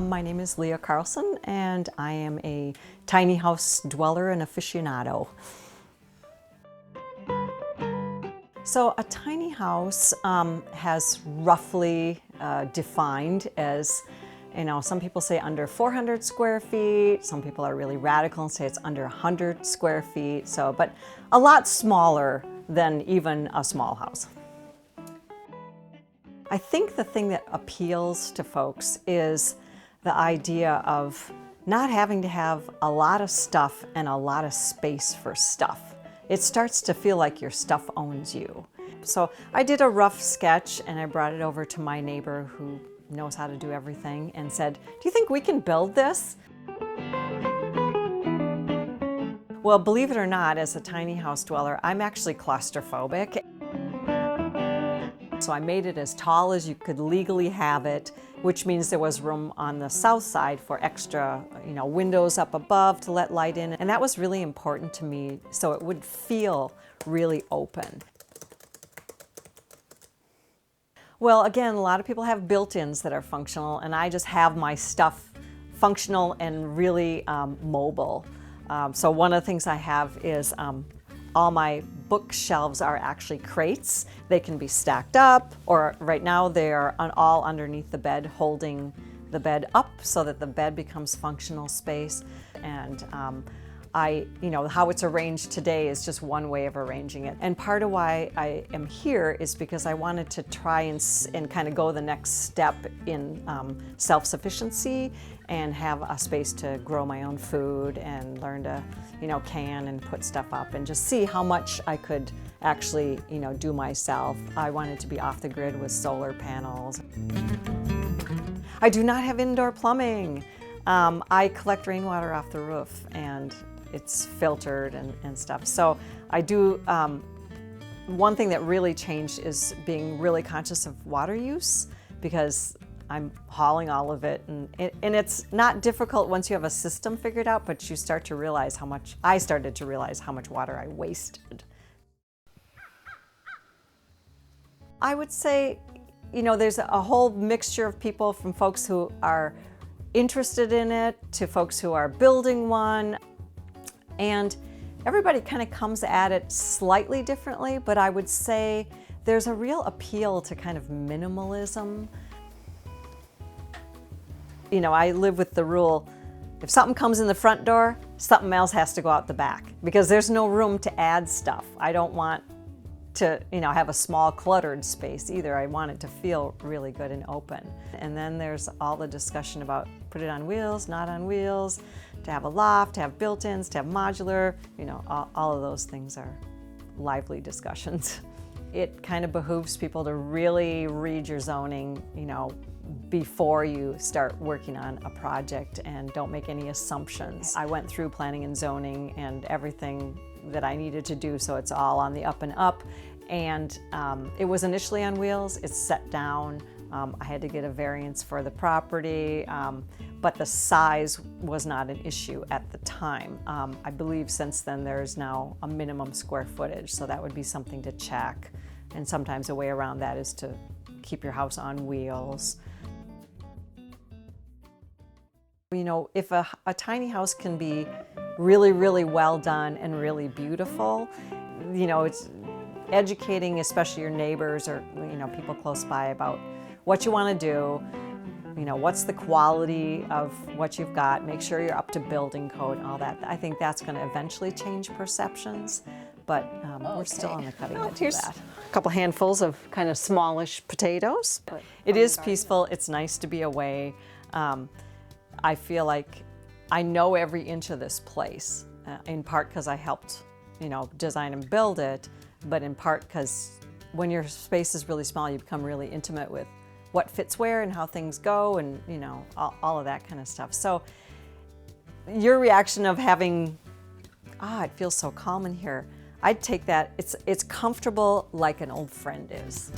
My name is Leah Carlson, and I am a tiny house dweller and aficionado. So a tiny house has roughly defined as, some people say under 400 square feet, some people are really radical and say it's under 100 square feet, but a lot smaller than even a small house. I think the thing that appeals to folks is the idea of not having to have a lot of stuff and a lot of space for stuff. It starts to feel like your stuff owns you. So I did a rough sketch and I brought it over to my neighbor who knows how to do everything and said, "Do you think we can build this?" Well, believe it or not, as a tiny house dweller, I'm actually claustrophobic. So I made it as tall as you could legally have it, which means there was room on the south side for extra, windows up above to let light in. And that was really important to me, so it would feel really open. Well, again, a lot of people have built-ins that are functional, and I just have my stuff functional and really mobile. So one of the things I have is all my bookshelves are actually crates. They can be stacked up, or right now they're all underneath the bed, holding the bed up so that the bed becomes functional space. And how it's arranged today is just one way of arranging it. And part of why I am here is because I wanted to try and kind of go the next step in self-sufficiency and have a space to grow my own food and learn to, can and put stuff up and just see how much I could actually, do myself. I wanted to be off the grid with solar panels. I do not have indoor plumbing. I collect rainwater off the roof and it's filtered and stuff. So I do, one thing that really changed is being really conscious of water use, because I'm hauling all of it, and it's not difficult once you have a system figured out, but you start to realize I started to realize how much water I wasted. I would say, there's a whole mixture of people, from folks who are interested in it to folks who are building one. And everybody kind of comes at it slightly differently, but I would say there's a real appeal to kind of minimalism. I live with the rule, if something comes in the front door, something else has to go out the back, because there's no room to add stuff. I don't want to, have a small cluttered space either. I want it to feel really good and open. And then there's all the discussion about put it on wheels, not on wheels, to have a loft, to have built-ins, to have modular, all of those things are lively discussions. It kind of behooves people to really read your zoning, before you start working on a project, and don't make any assumptions. I went through planning and zoning and everything that I needed to do, so it's all on the up and up. And it was initially on wheels, it's set down. I had to get a variance for the property, but the size was not an issue at the time. I believe since then there's now a minimum square footage, so that would be something to check. And sometimes a way around that is to keep your house on wheels. If a tiny house can be really, really well done and really beautiful, it's educating, especially your neighbors or, people close by, about what you want to do, what's the quality of what you've got, make sure you're up to building code and all that. I think that's going to eventually change perceptions, but we're still on the cutting edge of that. A couple handfuls of kind of smallish potatoes. It is peaceful. It's nice to be away. I feel like I know every inch of this place, in part because I helped, design and build it, but in part because when your space is really small, you become really intimate with what fits where and how things go, and all of that kind of stuff. So your reaction of having, it feels so calm in here, I'd take that. It's comfortable like an old friend is.